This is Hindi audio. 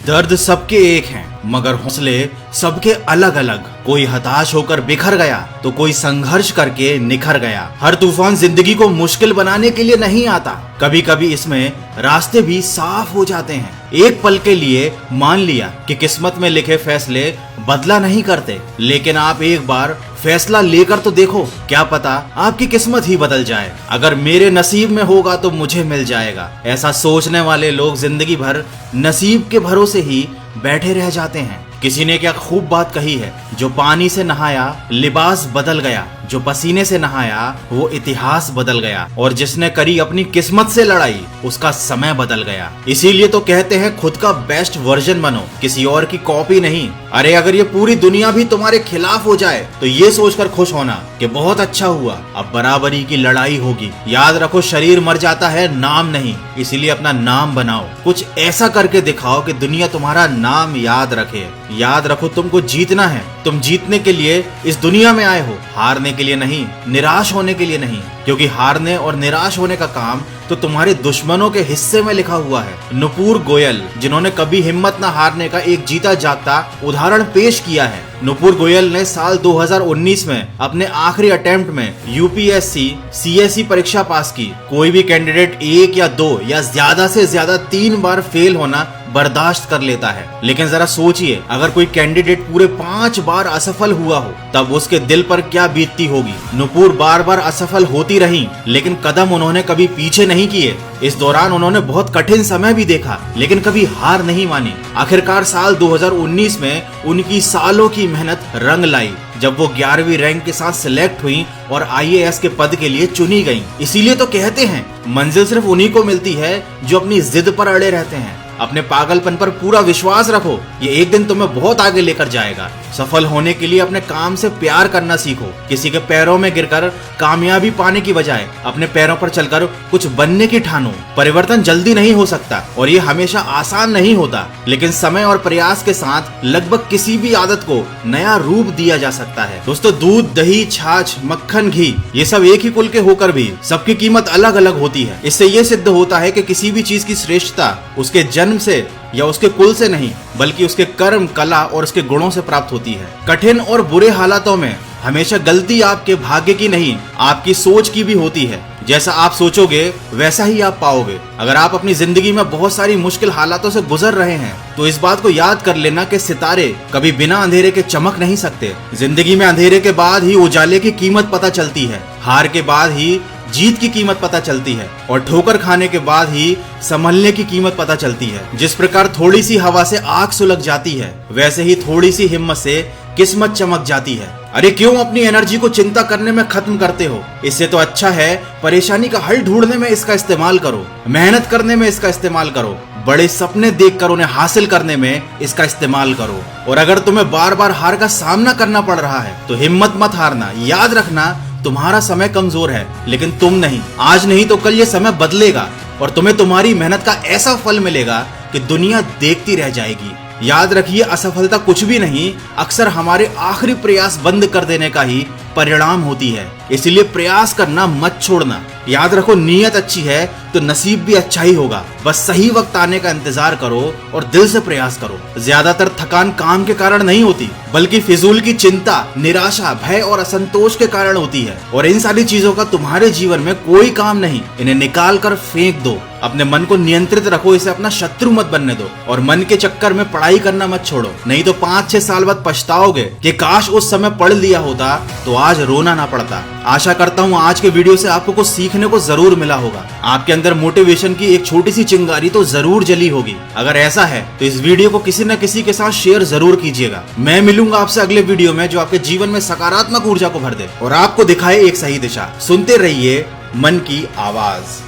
दर्द सबके एक हैं, मगर हौसले सबके अलग अलग। कोई हताश होकर बिखर गया तो कोई संघर्ष करके निखर गया। हर तूफान जिंदगी को मुश्किल बनाने के लिए नहीं आता, कभी कभी इसमें रास्ते भी साफ हो जाते हैं। एक पल के लिए मान लिया कि किस्मत में लिखे फैसले बदला नहीं करते, लेकिन आप एक बार फैसला लेकर तो देखो, क्या पता आपकी किस्मत ही बदल जाए। अगर मेरे नसीब में होगा तो मुझे मिल जाएगा, ऐसा सोचने वाले लोग जिंदगी भर नसीब के भरोसे ही बैठे रह जाते हैं। किसी ने क्या खूब बात कही है, जो पानी से नहाया लिबास बदल गया, जो पसीने से नहाया वो इतिहास बदल गया, और जिसने करी अपनी किस्मत से लड़ाई उसका समय बदल गया। इसीलिए तो कहते हैं खुद का बेस्ट वर्जन बनो, किसी और की कॉपी नहीं। अरे अगर ये पूरी दुनिया भी तुम्हारे खिलाफ हो जाए तो ये सोचकर खुश होना कि बहुत अच्छा हुआ, अब बराबरी की लड़ाई होगी। याद रखो, शरीर मर जाता है, नाम नहीं। इसीलिए अपना नाम बनाओ, कुछ ऐसा करके दिखाओ कि दुनिया तुम्हारा नाम याद रखे। याद रखो, तुमको जीतना है। तुम जीतने के लिए इस दुनिया में आए हो, हारने के लिए नहीं, निराश होने के लिए नहीं, क्योंकि हारने और निराश होने का काम तो तुम्हारे दुश्मनों के हिस्से में लिखा हुआ है। नुपुर गोयल, जिन्होंने कभी हिम्मत न हारने का एक जीता जागता उदाहरण पेश किया है। नुपुर गोयल ने साल 2019 में अपने आखिरी अटेम्प्ट में यूपीएससी सीएसई परीक्षा पास की। कोई भी कैंडिडेट एक या दो या ज्यादा से ज्यादा 3 बार फेल होना बर्दाश्त कर लेता है, लेकिन जरा सोचिए, अगर कोई कैंडिडेट पूरे 5 बार असफल हुआ हो तब उसके दिल पर क्या बीतती होगी। नुपुर बार बार असफल होती रही, लेकिन कदम उन्होंने कभी पीछे नहीं किए। इस दौरान उन्होंने बहुत कठिन समय भी देखा, लेकिन कभी हार नहीं मानी। आखिरकार साल 2019 में उनकी सालों की मेहनत रंग लाई, जब वो 11वीं रैंक के साथ सिलेक्ट हुई और आईएएस के पद के लिए चुनी गईं। इसीलिए तो कहते हैं मंजिल सिर्फ उन्हीं को मिलती है जो अपनी जिद पर अड़े रहते हैं। अपने पागलपन पर पूरा विश्वास रखो, ये एक दिन तुम्हें बहुत आगे लेकर जाएगा। सफल होने के लिए अपने काम से प्यार करना सीखो। किसी के पैरों में गिरकर कामयाबी पाने की बजाय अपने पैरों पर चलकर कुछ बनने की ठानो। परिवर्तन जल्दी नहीं हो सकता और ये हमेशा आसान नहीं होता, लेकिन समय और प्रयास के साथ लगभग किसी भी आदत को नया रूप दिया जा सकता है। दोस्तों, दूध, दही, छाछ, मक्खन, घी, ये सब एक ही कुल के होकर भी सबकी कीमत अलग अलग होती है। इससे ये सिद्ध होता है कि किसी भी चीज की श्रेष्ठता उसके जन्म से या उसके कुल से नहीं, बल्कि उसके कर्म, कला और उसके गुणों से प्राप्त होती है। कठिन और बुरे हालातों में हमेशा गलती आपके भाग्य की नहीं, आपकी सोच की भी होती है। जैसा आप सोचोगे वैसा ही आप पाओगे। अगर आप अपनी जिंदगी में बहुत सारी मुश्किल हालातों से गुजर रहे हैं तो इस बात को याद कर लेना कि सितारे कभी बिना अंधेरे के चमक नहीं सकते। जिंदगी में अंधेरे के बाद ही उजाले की कीमत पता चलती है, हार के बाद ही जीत की कीमत पता चलती है, और ठोकर खाने के बाद ही संभलने की कीमत पता चलती है। जिस प्रकार थोड़ी सी हवा से आग सुलग जाती है, वैसे ही थोड़ी सी हिम्मत से किस्मत चमक जाती है। अरे क्यों अपनी एनर्जी को चिंता करने में खत्म करते हो? इससे तो अच्छा है परेशानी का हल ढूंढने में इसका इस्तेमाल करो, मेहनत करने में इसका इस्तेमाल करो, बड़े सपने देखकर उन्हें हासिल करने में इसका इस्तेमाल करो। और अगर तुम्हें बार बार हार का सामना करना पड़ रहा है तो हिम्मत मत हारना। याद रखना, तुम्हारा समय कमजोर है, लेकिन तुम नहीं। आज नहीं तो कल ये समय बदलेगा और तुम्हें तुम्हारी मेहनत का ऐसा फल मिलेगा कि दुनिया देखती रह जाएगी। याद रखिए, असफलता कुछ भी नहीं, अक्सर हमारे आखिरी प्रयास बंद कर देने का ही परिणाम होती है। इसलिए प्रयास करना मत छोड़ना। याद रखो, नीयत अच्छी है तो नसीब भी अच्छा ही होगा। बस सही वक्त आने का इंतजार करो और दिल से प्रयास करो। ज्यादातर थकान काम के कारण नहीं होती, बल्कि फिजूल की चिंता, निराशा, भय और असंतोष के कारण होती है। और इन सारी चीजों का तुम्हारे जीवन में कोई काम नहीं। इन्हें निकाल कर फेंक दो। अपने मन को नियंत्रित रखो, इसे अपना शत्रु मत बनने दो। और मन के चक्कर में पढ़ाई करना मत छोड़ो, नहीं तो 5-6 साल बाद पछताओगे कि काश उस समय पढ़ लिया होता तो आज रोना ना पड़ता। आशा करता हूँ आज के वीडियो से आपको कुछ सीखने को जरूर मिला होगा। आपके अंदर मोटिवेशन की एक छोटी सी चिंगारी तो जरूर जली होगी। अगर ऐसा है तो इस वीडियो को किसी न किसी के साथ शेयर जरूर कीजिएगा। मैं मिलूंगा आपसे अगले वीडियो में, जो आपके जीवन में सकारात्मक ऊर्जा को भर दे और आपको दिखाए एक सही दिशा। सुनते रहिए मन की आवाज।